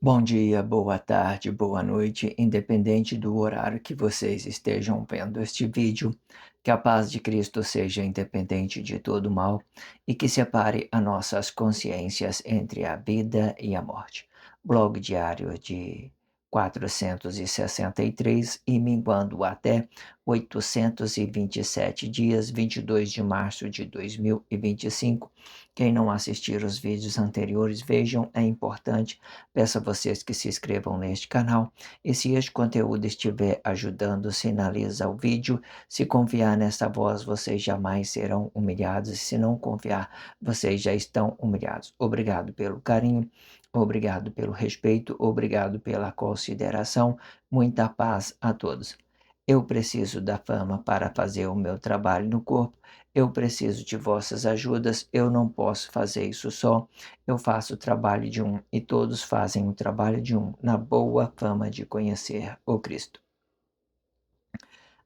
Bom dia, boa tarde, boa noite, independente do horário que vocês estejam vendo este vídeo, que a paz de Cristo seja independente de todo mal e que separe as nossas consciências entre a vida e a morte. Blog diário de 463 e minguando até 827 dias, 22 de março de 2025. Quem não assistir os vídeos anteriores, vejam, é importante. Peço a vocês que se inscrevam neste canal e se este conteúdo estiver ajudando, sinaliza o vídeo. Se confiar nesta voz, vocês jamais serão humilhados e se não confiar, vocês já estão humilhados. Obrigado pelo carinho, obrigado pelo respeito, obrigado pela consideração. Muita paz a todos. Eu preciso da fama para fazer o meu trabalho no corpo. Eu preciso de vossas ajudas. Eu não posso fazer isso só. Eu faço o trabalho de um e todos fazem o trabalho de um, na boa fama de conhecer o Cristo.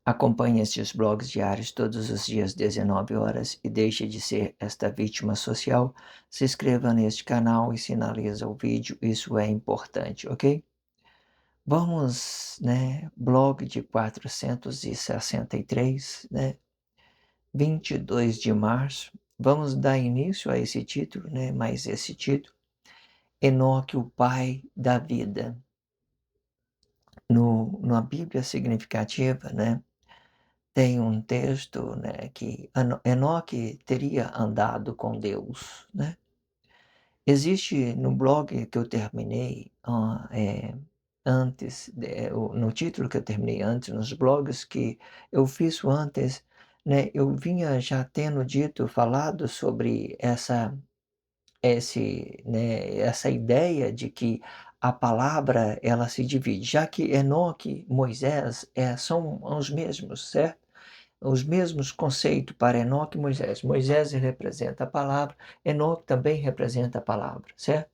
Acompanhe estes blogs diários todos os dias, 19 horas, e deixe de ser esta vítima social. Se inscreva neste canal e sinaliza o vídeo, isso é importante, ok? Vamos, blog de 463, 22 de março. Vamos dar início a esse título, mais esse título. Enoque, o pai da vida. Na Bíblia significativa, tem um texto, que Enoque teria andado com Deus, Existe no blog que eu terminei, antes, no título que eu terminei antes, nos blogs que eu fiz antes, eu vinha já tendo falado sobre essa ideia de que a palavra ela se divide, já que Enoque, Moisés, são os mesmos, certo? Os mesmos conceitos para Enoque e Moisés. Moisés representa a palavra, Enoque também representa a palavra, certo?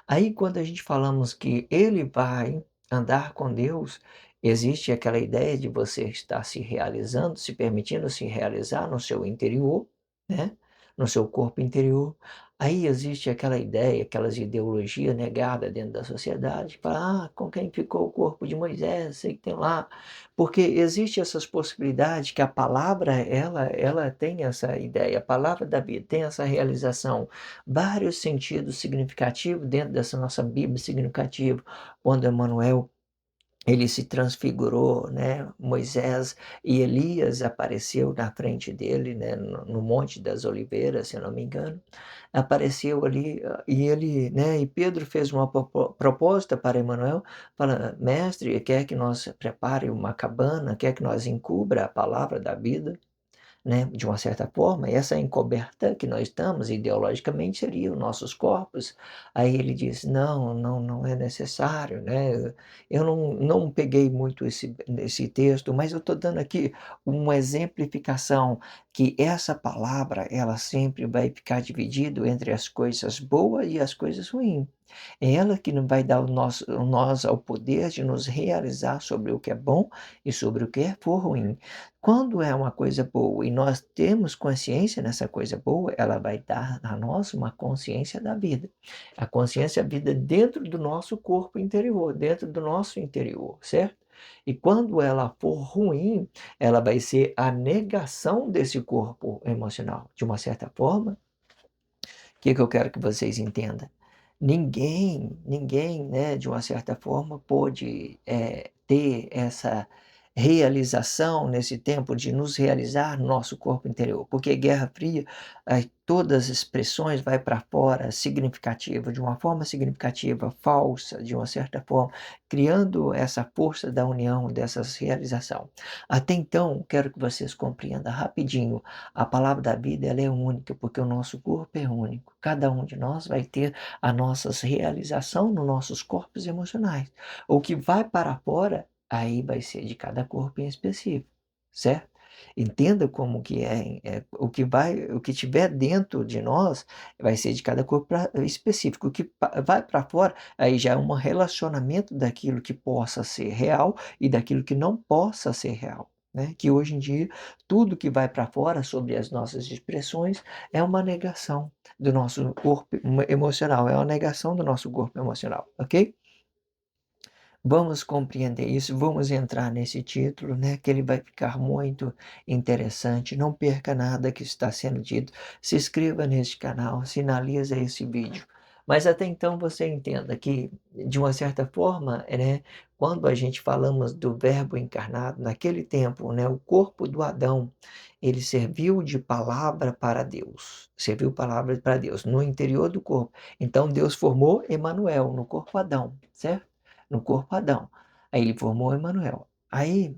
Aí quando a gente falamos que ele vai andar com Deus, existe aquela ideia de você estar se realizando, se permitindo se realizar no seu interior, né? No seu corpo interior. Aí existe aquela ideia, aquelas ideologias negadas dentro da sociedade, fala, com quem ficou o corpo de Moisés, sei que tem lá, porque existe essas possibilidades que a palavra, ela tem essa ideia, a palavra da vida tem essa realização, vários sentidos significativos dentro dessa nossa Bíblia significativa, quando Emanuel ele se transfigurou, Moisés e Elias apareceu na frente dele, no Monte das Oliveiras, se eu não me engano, apareceu ali e ele, e Pedro fez uma proposta para Emanuel, fala, mestre, quer que nós prepare uma cabana, quer que nós encubra a palavra da vida? De uma certa forma, essa encoberta que nós estamos ideologicamente seria os nossos corpos. Aí ele diz: não, não, não é necessário, Eu não peguei muito esse texto, mas eu estou dando aqui uma exemplificação que essa palavra ela sempre vai ficar dividido entre as coisas boas e as coisas ruins. É ela que não vai dar nós ao poder de nos realizar sobre o que é bom e sobre o que for ruim. Quando é uma coisa boa e nós temos consciência nessa coisa boa, ela vai dar a nós uma consciência da vida. A consciência da vida dentro do nosso corpo interior, dentro do nosso interior, certo? E quando ela for ruim, ela vai ser a negação desse corpo emocional. De uma certa forma, o que eu quero que vocês entendam? Ninguém, de uma certa forma, pôde ter essa realização nesse tempo de nos realizar no nosso corpo interior, porque Guerra Fria, todas as expressões vai para fora significativa, de uma forma significativa, falsa, de uma certa forma, criando essa força da união, dessas realização. Até então, quero que vocês compreendam rapidinho, a palavra da vida ela é única, porque o nosso corpo é único. Cada um de nós vai ter a nossa realização nos nossos corpos emocionais. O que vai para fora, aí vai ser de cada corpo em específico, certo? Entenda como que o que tiver dentro de nós vai ser de cada corpo específico. O que vai para fora, aí já é um relacionamento daquilo que possa ser real e daquilo que não possa ser real. Que hoje em dia, tudo que vai para fora sobre as nossas expressões é uma negação do nosso corpo emocional, é uma negação do nosso corpo emocional, ok? Vamos compreender isso, vamos entrar nesse título, né, que ele vai ficar muito interessante. Não perca nada que está sendo dito. Se inscreva neste canal, sinaliza esse vídeo. Mas até então você entenda que, de uma certa forma, né, quando a gente falamos do Verbo encarnado, naquele tempo, né, o corpo do Adão, ele serviu de palavra para Deus. Serviu palavra para Deus no interior do corpo. Então Deus formou Emanuel no corpo Adão, certo? No corpo Adão. Aí ele formou Emanuel. Aí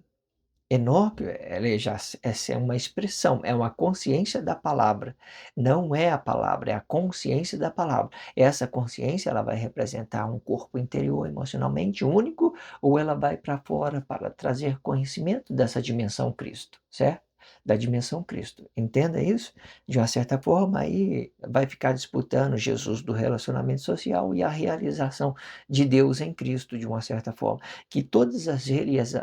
Enoque, ele já essa é uma expressão, é uma consciência da palavra. Não é a palavra, é a consciência da palavra. Essa consciência ela vai representar um corpo interior emocionalmente único ou ela vai para fora para trazer conhecimento dessa dimensão Cristo, certo? Da dimensão Cristo. Entenda isso? De uma certa forma, aí vai ficar disputando Jesus do relacionamento social e a realização de Deus em Cristo, de uma certa forma que todas as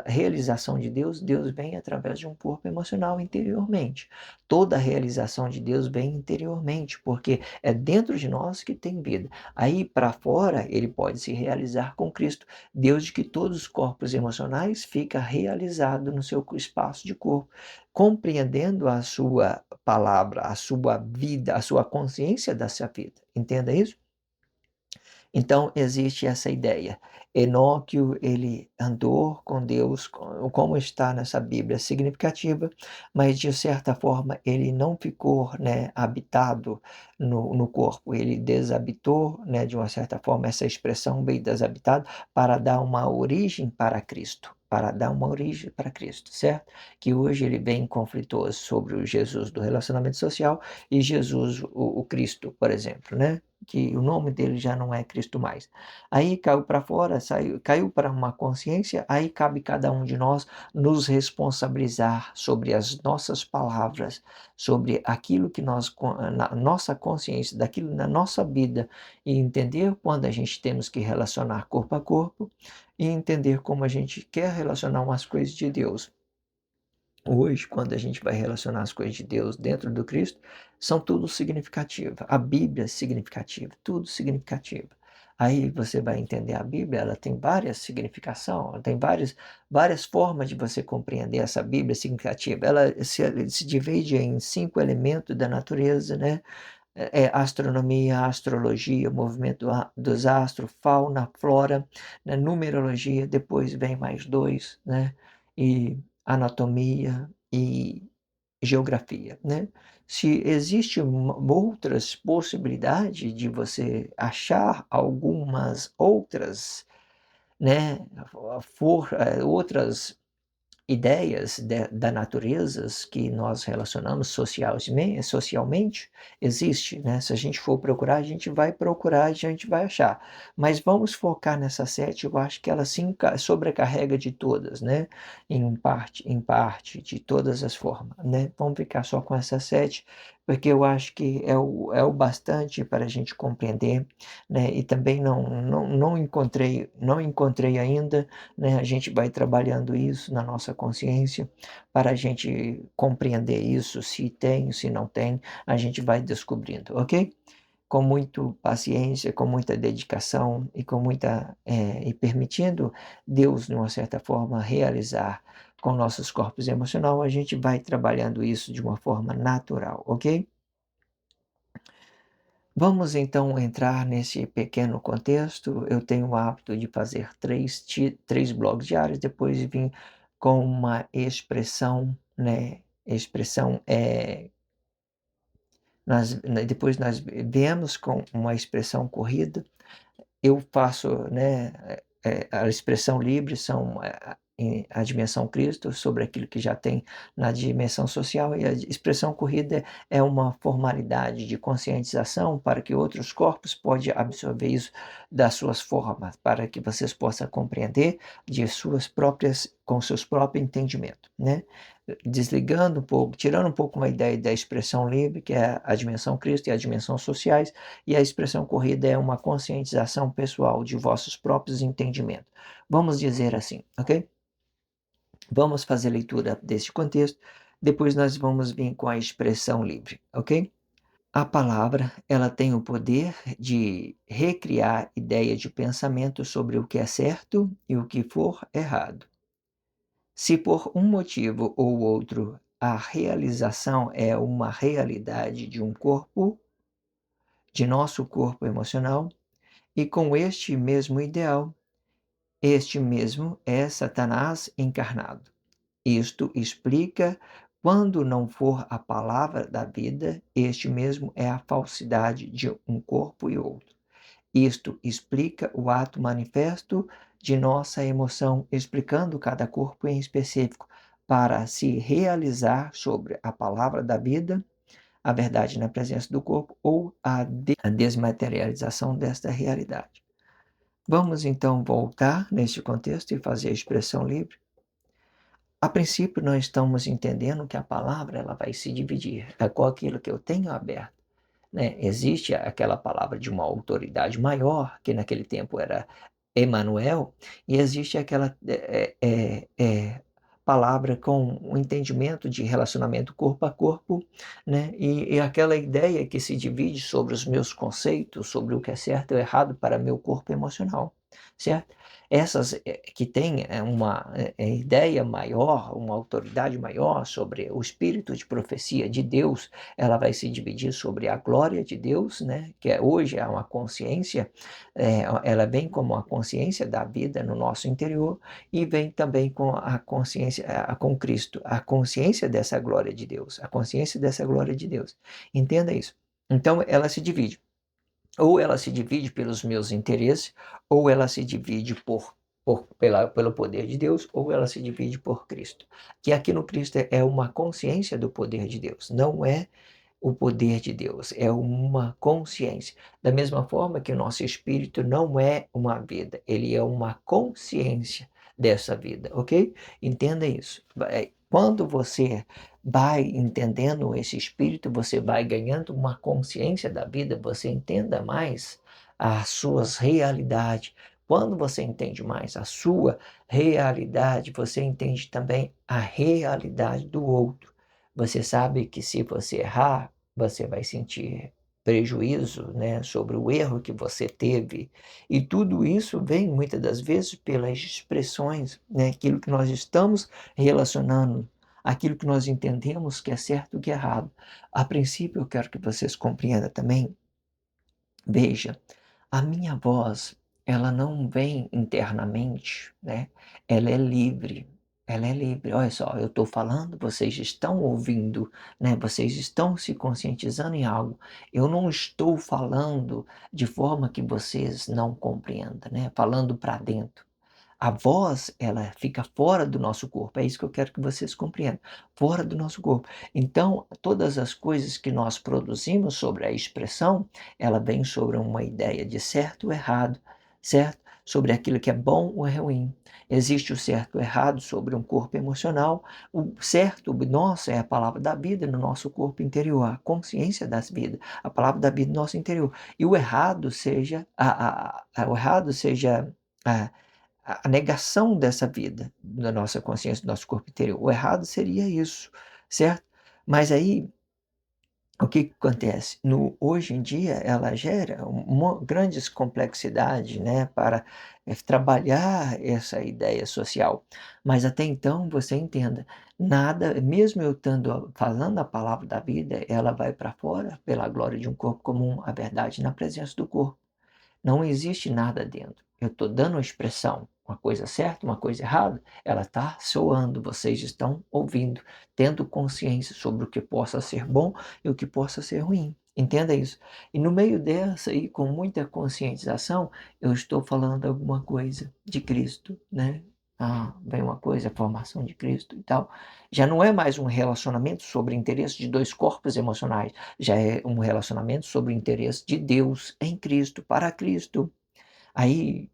realização de Deus, Deus vem através de um corpo emocional interiormente. Toda a realização de Deus vem interiormente, porque é dentro de nós que tem vida. Aí para fora ele pode se realizar com Cristo, Deus de que todos os corpos emocionais fica realizado no seu espaço de corpo, compreendendo a sua palavra, a sua vida, a sua consciência dessa vida. Entenda isso? Então existe essa ideia. Enóquio, ele andou com Deus, como está nessa Bíblia significativa, mas de certa forma ele não ficou, né, habitado no corpo, ele desabitou, né, de uma certa forma, essa expressão bem desabitado, para dar uma origem para Cristo. Para dar uma origem para Cristo, certo? Que hoje ele vem conflituoso sobre o Jesus do relacionamento social e Jesus, o Cristo, por exemplo, né? Que o nome dele já não é Cristo mais. Aí caiu para fora, saiu, caiu para uma consciência, aí cabe cada um de nós nos responsabilizar sobre as nossas palavras, sobre aquilo que nós, na nossa consciência, daquilo na nossa vida, e entender quando a gente temos que relacionar corpo a corpo, e entender como a gente quer relacionar umas coisas de Deus. Hoje, quando a gente vai relacionar as coisas de Deus dentro do Cristo, são tudo significativa. A Bíblia é significativa, tudo significativa. Aí você vai entender a Bíblia, ela tem várias significações, ela tem várias formas de você compreender essa Bíblia significativa. Ela se divide em 5 elementos da natureza, né? Astronomia, astrologia, movimento dos astros, fauna, flora, né? Numerologia, depois vem mais 2, né? E anatomia e geografia, né? Se existe outras possibilidades de você achar algumas outras, né, outras ideias da naturezas que nós relacionamos socialmente, existe, né? Se a gente for procurar, a gente vai procurar e a gente vai achar. Mas vamos focar nessa 7, eu acho que ela se sobrecarrega de todas, né? Em parte, de todas as formas, né? Vamos ficar só com essa 7, porque eu acho que é o bastante para a gente compreender, né? E também não encontrei ainda, né? A gente vai trabalhando isso na nossa consciência para a gente compreender isso, se tem, se não tem, a gente vai descobrindo, ok? Com muita paciência, com muita dedicação e com e permitindo Deus, de uma certa forma, realizar com nossos corpos emocionais, a gente vai trabalhando isso de uma forma natural, ok? Vamos então entrar nesse pequeno contexto. Eu tenho o hábito de fazer três blogs diários, depois vim com uma expressão, né? Expressão depois nós viemos com uma expressão corrida. Eu faço, né, a expressão livre são a dimensão Cristo sobre aquilo que já tem na dimensão social, e a expressão corrida é uma formalidade de conscientização para que outros corpos possam absorver isso das suas formas, para que vocês possam compreender de suas próprias, com seus próprios entendimentos, né? Desligando um pouco, tirando um pouco uma ideia da expressão livre, que é a dimensão Cristo e a dimensão sociais, e a expressão corrida é uma conscientização pessoal de vossos próprios entendimentos. Vamos dizer assim, ok? Vamos fazer leitura deste contexto, depois nós vamos vir com a expressão livre, ok? A palavra, ela tem o poder de recriar ideias de pensamento sobre o que é certo e o que for errado. Se por um motivo ou outro a realização é uma realidade de um corpo, de nosso corpo emocional, e com este mesmo ideal, este mesmo é Satanás encarnado. Isto explica, quando não for a palavra da vida, este mesmo é a falsidade de um corpo e outro. Isto explica o ato manifesto de nossa emoção, explicando cada corpo em específico, para se realizar sobre a palavra da vida, a verdade na presença do corpo ou a desmaterialização desta realidade. Vamos então voltar neste contexto e fazer a expressão livre. A princípio, nós estamos entendendo que a palavra ela vai se dividir. É com aquilo que eu tenho aberto, né? Existe aquela palavra de uma autoridade maior, que naquele tempo era Emanuel, e existe aquela palavra com o entendimento de relacionamento corpo a corpo, né? E aquela ideia que se divide sobre os meus conceitos, sobre o que é certo ou errado para meu corpo emocional, certo? Essas que têm uma ideia maior, uma autoridade maior sobre o espírito de profecia de Deus, ela vai se dividir sobre a glória de Deus, né? Que hoje é uma consciência, ela vem como a consciência da vida no nosso interior e vem também com a consciência, com Cristo, a consciência dessa glória de Deus, a consciência dessa glória de Deus. Entenda isso. Então, ela se divide. Ou ela se divide pelos meus interesses, ou ela se divide pelo poder de Deus, ou ela se divide por Cristo. Que aqui no Cristo é uma consciência do poder de Deus, não é o poder de Deus, é uma consciência. Da mesma forma que o nosso espírito não é uma vida, ele é uma consciência dessa vida, ok? Entenda isso. Quando você vai entendendo esse espírito, você vai ganhando uma consciência da vida, você entenda mais as suas realidades. Quando você entende mais a sua realidade, você entende também a realidade do outro. Você sabe que se você errar, você vai sentir prejuízo, né, sobre o erro que você teve. E tudo isso vem muitas das vezes pelas expressões, né, aquilo que nós estamos relacionando, aquilo que nós entendemos que é certo e que é errado. A princípio, eu quero que vocês compreendam também, veja, a minha voz, ela não vem internamente, né? Ela é livre. Ela é livre. Olha só, eu estou falando, vocês estão ouvindo, né? Vocês estão se conscientizando em algo. Eu não estou falando de forma que vocês não compreendam, né? Falando para dentro. A voz, ela fica fora do nosso corpo. É isso que eu quero que vocês compreendam. Fora do nosso corpo. Então, todas as coisas que nós produzimos sobre a expressão, ela vem sobre uma ideia de certo ou errado, certo? Sobre aquilo que é bom ou é ruim. Existe o certo ou errado sobre um corpo emocional. O certo nosso é a palavra da vida no nosso corpo interior, a consciência das vidas, a palavra da vida no nosso interior. E o errado seja o errado seja a, a negação dessa vida, da nossa consciência, do nosso corpo interior. O errado seria isso, certo? Mas aí, o que que acontece? Hoje em dia, ela gera uma grandes complexidades, né, para trabalhar essa ideia social. Mas até então, você entenda, nada, mesmo eu estando falando a palavra da vida, ela vai para fora pela glória de um corpo comum, a verdade na presença do corpo. Não existe nada dentro. Eu estou dando uma expressão, uma coisa certa, uma coisa errada, ela está soando, vocês estão ouvindo, tendo consciência sobre o que possa ser bom e o que possa ser ruim. Entenda isso. E no meio dessa aí, com muita conscientização, eu estou falando alguma coisa de Cristo, né? Ah, vem uma coisa, a formação de Cristo e tal. Já não é mais um relacionamento sobre interesse de dois corpos emocionais, já é um relacionamento sobre o interesse de Deus em Cristo, para Cristo. Aí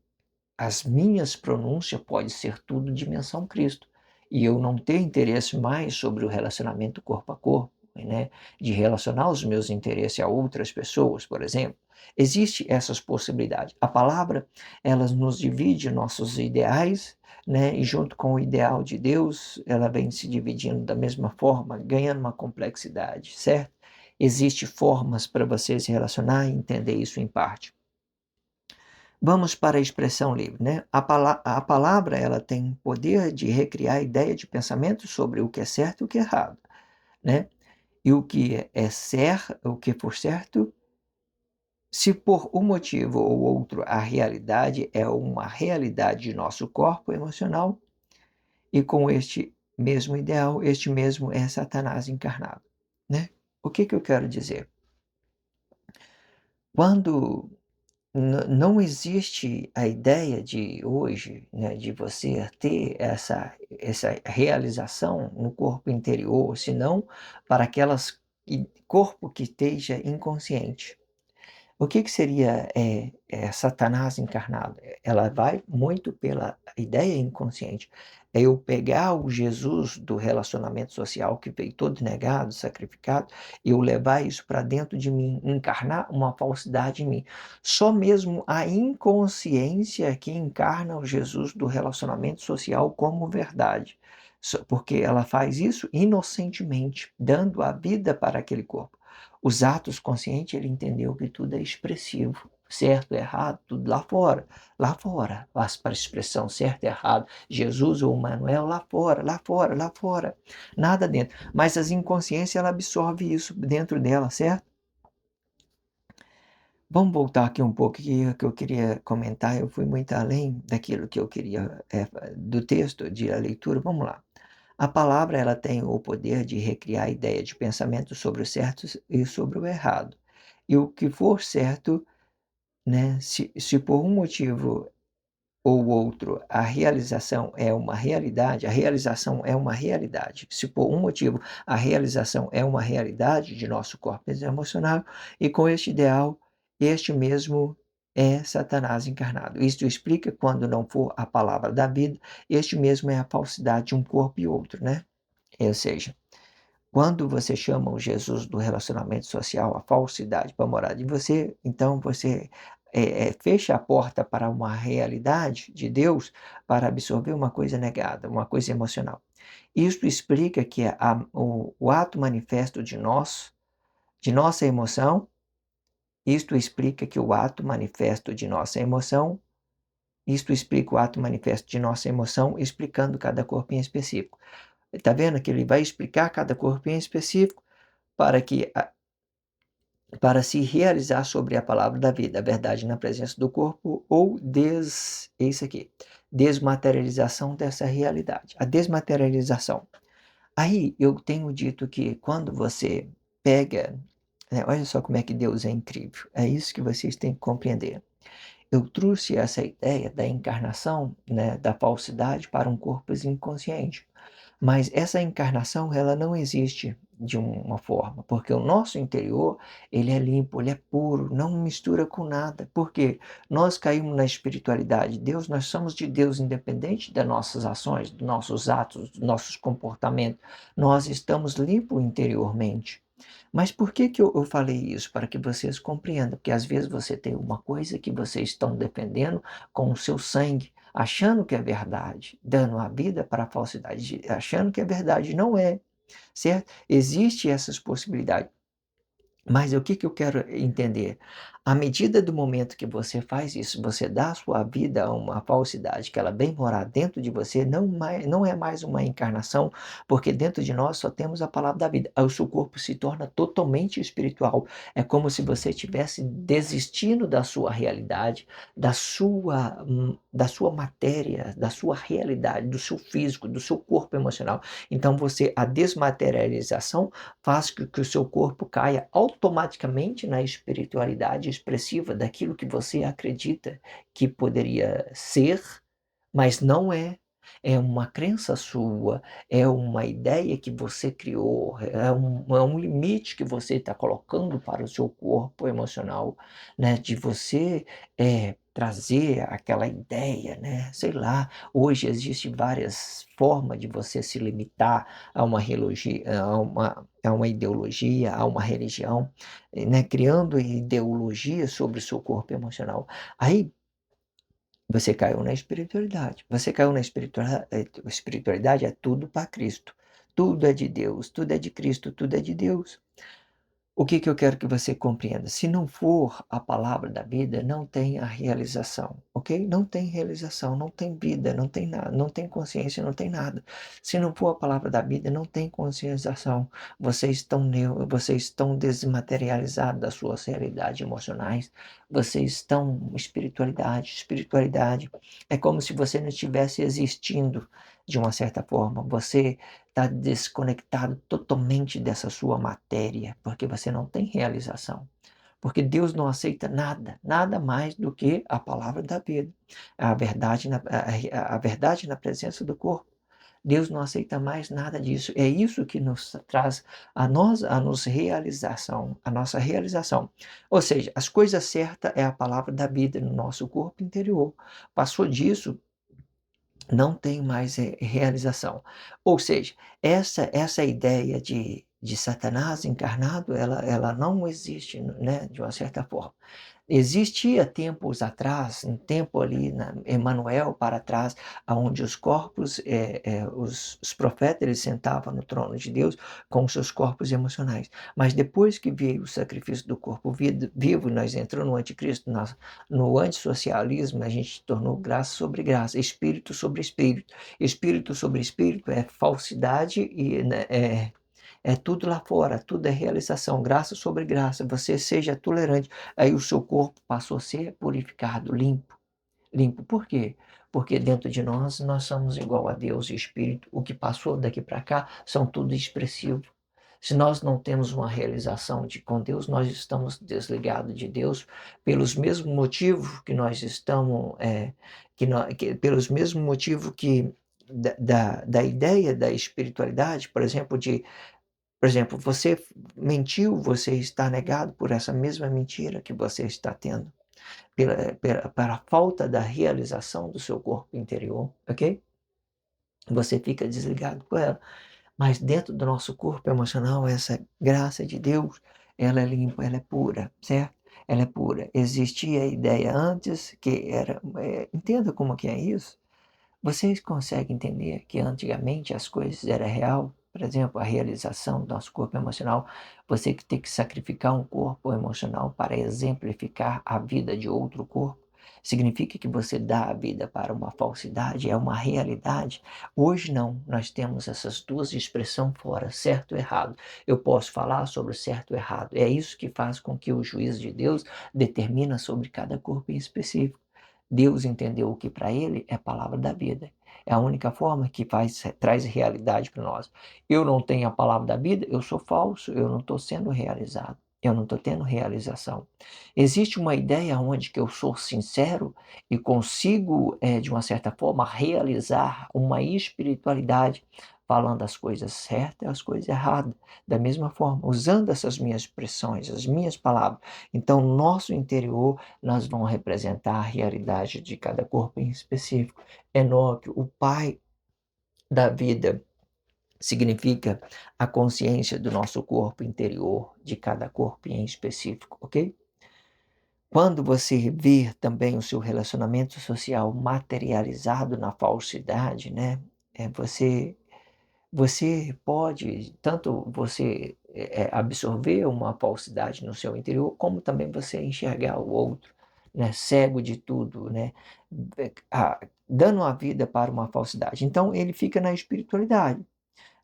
as minhas pronúncias podem ser tudo dimensão Cristo. E eu não ter interesse mais sobre o relacionamento corpo a corpo, né? De relacionar os meus interesses a outras pessoas, por exemplo. Existem essas possibilidades. A palavra, ela nos divide nossos ideais, né? E junto com o ideal de Deus, ela vem se dividindo da mesma forma, ganhando uma complexidade, certo? Existem formas para você se relacionar e entender isso em parte. Vamos para a expressão livre, né? A palavra ela tem poder de recriar a ideia de pensamento sobre o que é certo e o que é errado, né? E o que for certo, se por um motivo ou outro a realidade é uma realidade de nosso corpo emocional, e com este mesmo ideal, este mesmo é Satanás encarnado, né? O que eu quero dizer? Quando não existe a ideia de hoje, né, de você ter essa realização no corpo interior, senão para aquelas corpo que esteja inconsciente. O que seria, Satanás encarnado? Ela vai muito pela ideia inconsciente. É eu pegar o Jesus do relacionamento social que veio todo negado, sacrificado, e eu levar isso para dentro de mim, encarnar uma falsidade em mim. Só mesmo a inconsciência que encarna o Jesus do relacionamento social como verdade. Porque ela faz isso inocentemente, dando a vida para aquele corpo. Os atos conscientes, ele entendeu que tudo é expressivo, certo, errado, tudo lá fora, para a expressão certo, errado, Jesus ou Manuel, lá fora, lá fora, lá fora, nada dentro. Mas as inconsciências, ela absorve isso dentro dela, certo? Vamos voltar aqui um pouco que eu queria comentar, eu fui muito além daquilo que eu queria, do texto, de a leitura, vamos lá. A palavra ela tem o poder de recriar a ideia de pensamento sobre o certo e sobre o errado. E o que for certo, né, se por um motivo ou outro a realização é uma realidade, a realização é uma realidade. Se por um motivo a realização é uma realidade de nosso corpo emocional, e com este ideal, este mesmo é Satanás encarnado. Isto explica quando não for a palavra da vida, este mesmo é a falsidade de um corpo e outro, né? Ou seja, quando você chama o Jesus do relacionamento social, a falsidade para morar em você, então você fecha a porta para uma realidade de Deus para absorver uma coisa negada, uma coisa emocional. Isto explica que o ato manifesto de nossa emoção, isto explica que o ato manifesto de nossa emoção, isto explica o ato manifesto de nossa emoção, explicando cada corpo em específico. Está vendo que ele vai explicar cada corpo em específico para que para se realizar sobre a palavra da vida, a verdade na presença do corpo ou é isso aqui, desmaterialização dessa realidade. A desmaterialização. Aí eu tenho dito que quando você pega, né, olha só como é que Deus é incrível. É isso que vocês têm que compreender. Eu trouxe essa ideia da encarnação, né, da falsidade para um corpo inconsciente. Mas essa encarnação, ela não existe de uma forma, porque o nosso interior, ele é limpo, ele é puro, não mistura com nada. Porque nós caímos na espiritualidade de Deus, nós somos de Deus independente das nossas ações, dos nossos atos, dos nossos comportamentos. Nós estamos limpos interiormente. Mas por que eu falei isso? Para que vocês compreendam, porque às vezes você tem uma coisa que vocês estão defendendo com o seu sangue, achando que é verdade, dando a vida para a falsidade, achando que é verdade, não é, certo? Existem essas possibilidades. Mas o que eu quero entender? À medida do momento que você faz isso, você dá a sua vida a uma falsidade que ela vem morar dentro de você, não é mais uma encarnação, porque dentro de nós só temos a palavra da vida. Aí o seu corpo se torna totalmente espiritual. É como se você estivesse desistindo da sua realidade, da sua matéria, da sua realidade, do seu físico, do seu corpo emocional. Então a desmaterialização faz com que o seu corpo caia automaticamente na espiritualidade expressiva daquilo que você acredita que poderia ser, mas não é. É uma crença sua, é uma ideia que você criou, é um limite que você está colocando para o seu corpo emocional, né? De você trazer aquela ideia, né? Sei lá, hoje existem várias formas de você se limitar a uma a uma ideologia, a uma religião, né? Criando ideologia sobre o seu corpo emocional. Aí você caiu na espiritualidade. Você caiu na espiritualidade é tudo para Cristo. Tudo é de Deus, tudo é de Cristo, tudo é de Deus. O que que eu quero que você compreenda? Se não for a palavra da vida, não tem a realização, ok? Não tem realização, não tem vida, não tem nada, não tem consciência, não tem nada. Se não for a palavra da vida, não tem conscienciação. Vocês estão desmaterializados das suas realidades emocionais. Vocês estão espiritualidade. Espiritualidade é como se você não estivesse existindo de uma certa forma. Você está desconectado totalmente dessa sua matéria, porque você não tem realização. Porque Deus não aceita nada, nada mais do que a palavra da vida, a verdade na presença do corpo. Deus não aceita mais nada disso. É isso que nos traz a nossa realização. Ou seja, as coisas certas é a palavra da vida no nosso corpo interior. Passou disso, não tem mais realização. Ou seja, essa ideia de Satanás encarnado, ela não existe, né, de uma certa forma. Existia tempos atrás, um tempo ali na Emanuel para trás, aonde os corpos, os profetas, eles sentavam no trono de Deus com os seus corpos emocionais. Mas depois que veio o sacrifício do corpo vivo, nós entramos no anticristo, no antissocialismo, a gente tornou graça sobre graça, espírito sobre espírito. Espírito sobre espírito é falsidade e, né, é tudo lá fora, tudo é realização, graça sobre graça. Você seja tolerante. Aí o seu corpo passou a ser purificado, limpo. Limpo. Por quê? Porque dentro de nós somos igual a Deus e Espírito. O que passou daqui para cá são tudo expressivo. Se nós não temos uma realização com Deus, nós estamos desligados de Deus pelos mesmos motivos que nós estamos, pelos mesmos motivos que da ideia da espiritualidade, por exemplo, você mentiu, você está negado por essa mesma mentira que você está tendo, pela falta da realização do seu corpo interior, ok? Você fica desligado com ela. Mas dentro do nosso corpo emocional, essa graça de Deus, ela é limpa, ela é pura, certo? Ela é pura. Existia a ideia antes que era. Entenda como que é isso? Vocês conseguem entender que antigamente as coisas eram real? Por exemplo, a realização do nosso corpo emocional, você que tem que sacrificar um corpo emocional para exemplificar a vida de outro corpo, significa que você dá a vida para uma falsidade, é uma realidade. Hoje não, nós temos essas duas expressões fora, certo e errado. Eu posso falar sobre certo e errado. É isso que faz com que o juízo de Deus determina sobre cada corpo em específico. Deus entendeu o que para ele é a palavra da vida. É a única forma que traz realidade para nós. Eu não tenho a palavra da vida, eu sou falso, eu não estou sendo realizado. Eu não estou tendo realização. Existe uma ideia onde que eu sou sincero e consigo, de uma certa forma, realizar uma espiritualidade falando as coisas certas e as coisas erradas. Da mesma forma, usando essas minhas expressões, as minhas palavras. Então, nosso interior nós vamos representar a realidade de cada corpo em específico. Enoque, o pai da vida, significa a consciência do nosso corpo interior, de cada corpo em específico, ok? Quando você vê também o seu relacionamento social materializado na falsidade, né? Você pode, tanto você absorver uma falsidade no seu interior, como também você enxergar o outro, né, cego de tudo, né, dando a vida para uma falsidade. Então, ele fica na espiritualidade.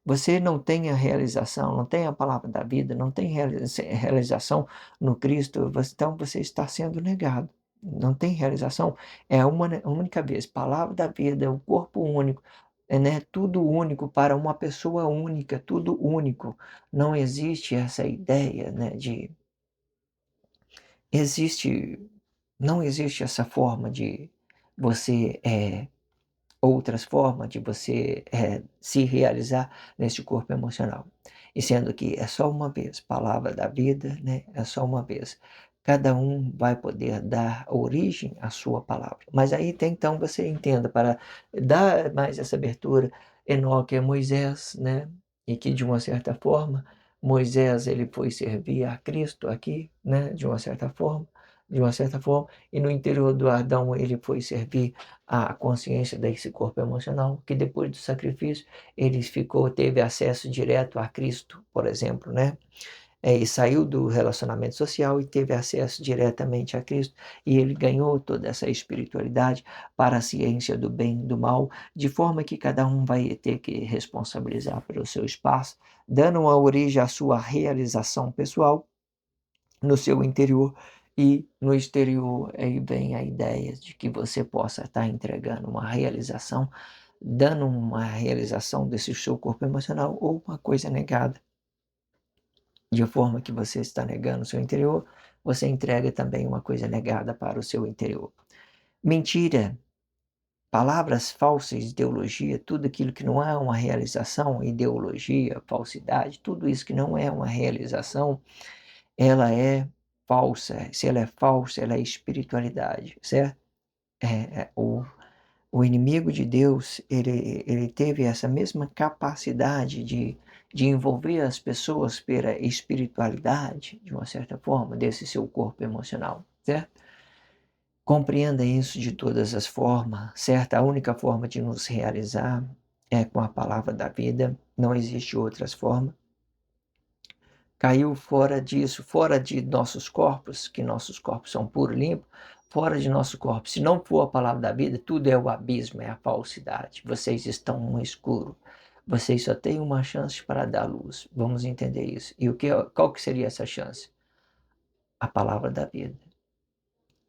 Você não tem a realização, não tem a palavra da vida, não tem realização no Cristo, então você está sendo negado. Não tem realização. É uma única vez. Palavra da vida, o corpo único, né? Tudo único para uma pessoa única, tudo único. Não existe essa ideia, né, existe, não existe essa forma de você outras formas de você se realizar nesse corpo emocional. E sendo que é só uma vez, palavra da vida, né? É só uma vez. Cada um vai poder dar origem à sua palavra. Mas aí tem, então você entenda, para dar mais essa abertura, Enoque é Moisés, né? E que de uma certa forma, Moisés ele foi servir a Cristo aqui, né? De uma certa forma, e no interior do Adão ele foi servir a consciência desse corpo emocional, que depois do sacrifício teve acesso direto a Cristo, por exemplo, né? e saiu do relacionamento social e teve acesso diretamente a Cristo, e ele ganhou toda essa espiritualidade para a ciência do bem e do mal, de forma que cada um vai ter que responsabilizar pelo seu espaço, dando a origem à sua realização pessoal no seu interior, e no exterior aí vem a ideia de que você possa estar entregando uma realização, dando uma realização desse seu corpo emocional, ou uma coisa negada. De forma que você está negando o seu interior, você entrega também uma coisa negada para o seu interior. Mentira, palavras falsas, ideologia, tudo aquilo que não é uma realização, ideologia, falsidade, tudo isso que não é uma realização, ela é falsa. Se ela é falsa, ela é espiritualidade, certo? O inimigo de Deus, ele teve essa mesma capacidade de envolver as pessoas pela espiritualidade, de uma certa forma, desse seu corpo emocional, certo? Compreenda isso de todas as formas, certo? A única forma de nos realizar é com a palavra da vida, não existe outras formas. Caiu fora disso, fora de nossos corpos, que nossos corpos são puros, limpos, fora de nosso corpo. Se não for a palavra da vida, tudo é o abismo, é a falsidade. Vocês estão no escuro. Vocês só têm uma chance para dar luz. Vamos entender isso. E qual que seria essa chance? A palavra da vida.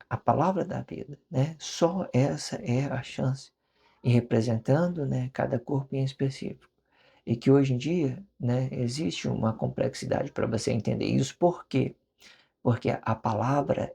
A palavra da vida, né? Só essa é a chance. E representando, né, cada corpo em específico. E que hoje em dia, né, existe uma complexidade para você entender isso. Por quê? Porque a palavra,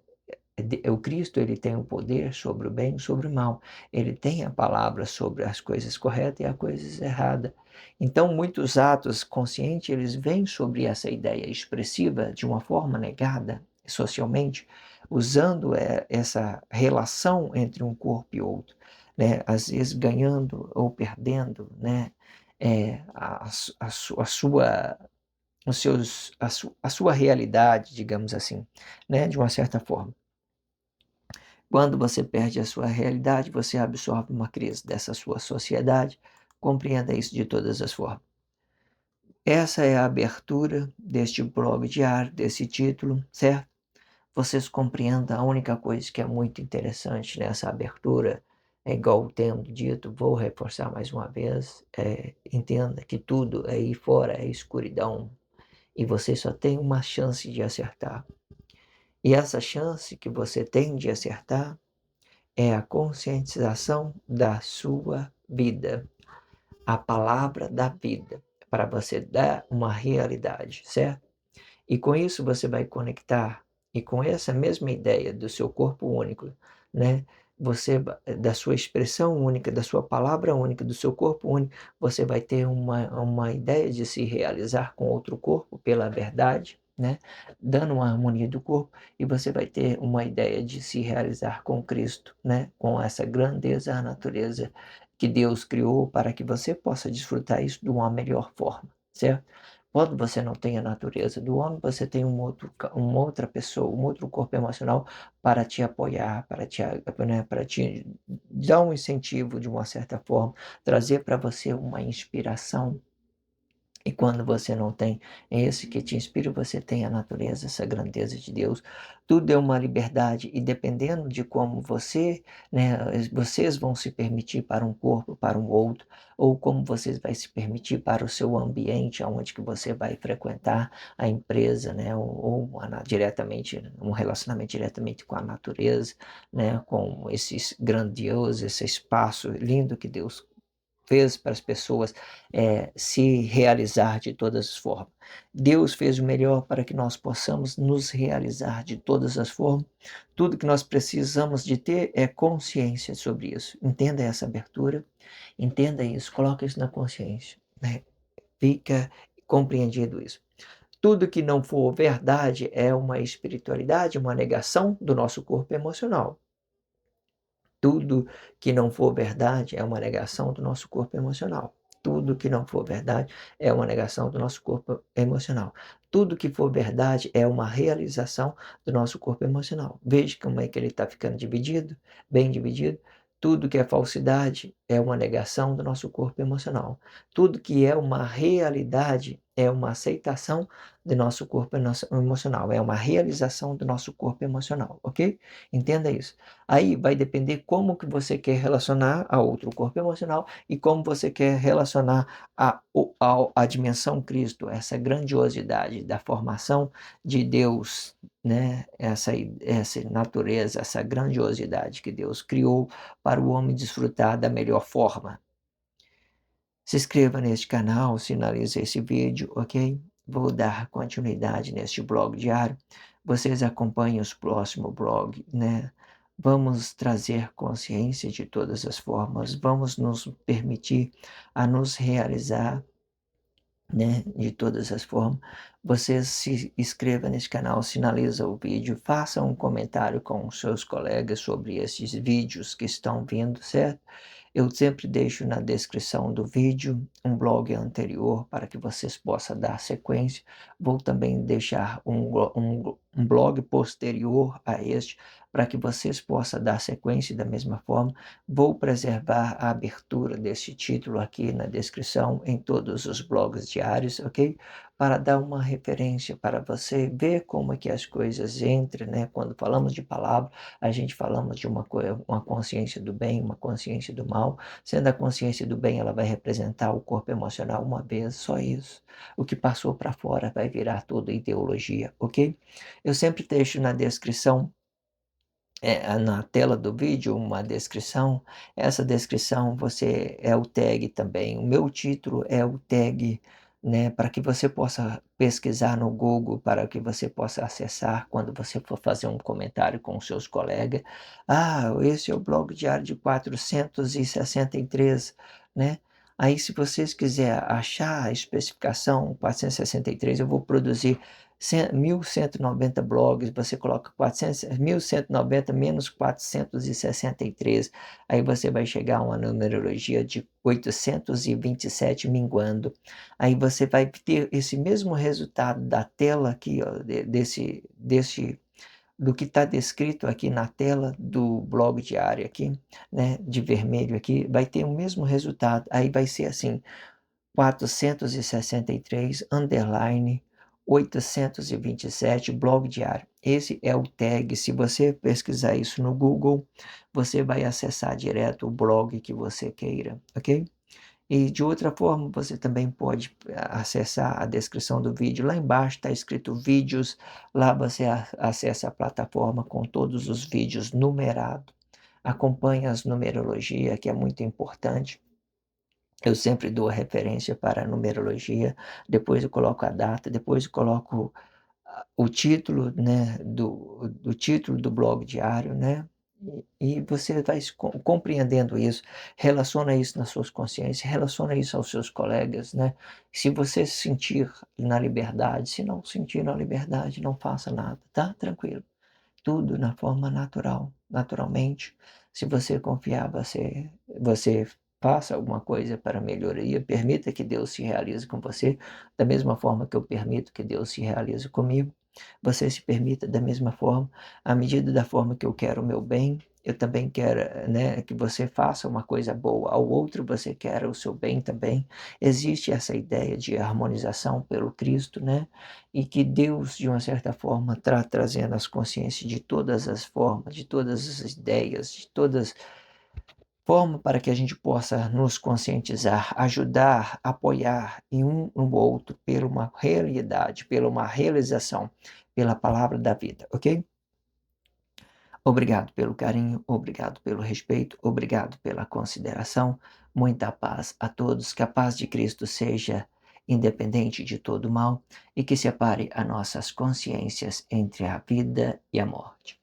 o Cristo, ele tem o poder sobre o bem e sobre o mal. Ele tem a palavra sobre as coisas corretas e as coisas erradas. Então, muitos atos conscientes, eles vêm sobre essa ideia expressiva de uma forma negada socialmente, usando essa relação entre um corpo e outro, né? Às vezes ganhando ou perdendo, né? A sua a sua realidade, digamos assim, né, de uma certa forma. Quando você perde a sua realidade, você absorve uma crise dessa sua sociedade. Compreenda isso de todas as formas. Essa é a abertura deste blog diário, desse título, certo? Vocês compreendam a única coisa que é muito interessante nessa abertura, é igual tendo dito, vou reforçar mais uma vez, entenda que tudo aí fora é escuridão, e você só tem uma chance de acertar. E essa chance que você tem de acertar é a conscientização da sua vida, a palavra da vida, para você dar uma realidade, certo? E com isso você vai conectar, e com essa mesma ideia do seu corpo único, né? Você, da sua expressão única, da sua palavra única, do seu corpo único, você vai ter uma ideia de se realizar com outro corpo pela verdade, né? Dando uma harmonia do corpo, e você vai ter uma ideia de se realizar com Cristo, né? Com essa grandeza, a natureza que Deus criou para que você possa desfrutar isso de uma melhor forma, certo? Quando você não tem a natureza do homem, você tem uma outra pessoa, um outro corpo emocional para te apoiar, né, para te dar um incentivo de uma certa forma, trazer para você uma inspiração. E quando você não tem esse que te inspira, você tem a natureza, essa grandeza de Deus. Tudo é uma liberdade, e dependendo de como você, né, vocês vão se permitir para um corpo, para um outro, ou como vocês vai se permitir para o seu ambiente, aonde que você vai frequentar a empresa, né, diretamente, um relacionamento diretamente com a natureza, né, com esse grandioso, esse espaço lindo que Deus fez para as pessoas se realizar de todas as formas. Deus fez o melhor para que nós possamos nos realizar de todas as formas. Tudo que nós precisamos de ter é consciência sobre isso. Entenda essa abertura, entenda isso, coloque isso na consciência, né? Fica compreendido isso. Tudo que não for verdade é uma espiritualidade, uma negação do nosso corpo emocional. Tudo que não for verdade é uma negação do nosso corpo emocional. Tudo que não for verdade é uma negação do nosso corpo emocional. Tudo que for verdade é uma realização do nosso corpo emocional. Veja como é que ele está ficando dividido, bem dividido. Tudo que é falsidade é uma negação do nosso corpo emocional. Tudo que é uma realidade é uma aceitação do nosso corpo emocional, é uma realização do nosso corpo emocional, ok? Entenda isso. Aí vai depender como que você quer relacionar a outro corpo emocional e como você quer relacionar a dimensão Cristo, essa grandiosidade da formação de Deus, né? Essa natureza, essa grandiosidade que Deus criou para o homem desfrutar da melhor forma. Se inscreva neste canal, sinalize esse vídeo, ok? Vou dar continuidade neste blog diário. Vocês acompanhem os próximos blogs, né? Vamos trazer consciência de todas as formas, vamos nos permitir a nos realizar, né, de todas as formas. Você se inscreva nesse canal, sinaliza o vídeo, faça um comentário com os seus colegas sobre esses vídeos que estão vindo, certo? Eu sempre deixo na descrição do vídeo um blog anterior para que vocês possam dar sequência. Vou também deixar um blog posterior a este para que vocês possam dar sequência da mesma forma. Vou preservar a abertura desse título aqui na descrição em todos os blogs diários, ok? Para dar uma referência para você ver como é que as coisas entram, né? Quando falamos de palavra, a gente falamos de uma consciência do bem, uma consciência do mal. Sendo a consciência do bem, ela vai representar o corpo emocional uma vez, só isso. O que passou para fora vai virar toda ideologia, ok? Eu sempre deixo na descrição na tela do vídeo uma descrição. Essa descrição você é o tag também. O meu título é o tag, né, para que você possa pesquisar no Google, para que você possa acessar quando você for fazer um comentário com os seus colegas. Ah, esse é o blog diário de 463, né? Aí, se vocês quiserem achar a especificação 463, eu vou produzir 1.190 blogs, você coloca 1.190 menos 463, aí você vai chegar a uma numerologia de 827 minguando. Aí você vai ter esse mesmo resultado da tela aqui, ó, do que está descrito aqui na tela do blog diário aqui, né, de vermelho aqui, vai ter o mesmo resultado. Aí vai ser assim, 463 underline 827 blog diário. Esse é o tag. Se você pesquisar isso no Google, você vai acessar direto o blog que você queira, ok? E de outra forma, você também pode acessar a descrição do vídeo. Lá embaixo está escrito vídeos. Lá você acessa a plataforma com todos os vídeos numerados. Acompanhe as numerologias, que é muito importante. Eu sempre dou a referência para a numerologia, depois eu coloco a data, depois eu coloco o título, né, do título do blog diário, né? E você vai compreendendo isso, relaciona isso nas suas consciências, relaciona isso aos seus colegas, né? Se você se sentir na liberdade, se não sentir na liberdade, não faça nada, tá? Tranquilo. Tudo na forma natural, naturalmente. Se você confiar, você faça alguma coisa para melhoria, permita que Deus se realize com você, da mesma forma que eu permito que Deus se realize comigo. Você se permita da mesma forma, à medida da forma que eu quero o meu bem, eu também quero, né, que você faça uma coisa boa ao outro, você quer o seu bem também. Existe essa ideia de harmonização pelo Cristo, né? E que Deus, de uma certa forma, está trazendo as consciências de todas as formas, de todas as ideias, de todas formas para que a gente possa nos conscientizar, ajudar, apoiar em um no outro pela uma realidade, pela uma realização, pela palavra da vida, ok? Obrigado pelo carinho, obrigado pelo respeito, obrigado pela consideração. Muita paz a todos, que a paz de Cristo seja independente de todo mal e que separe as nossas consciências entre a vida e a morte.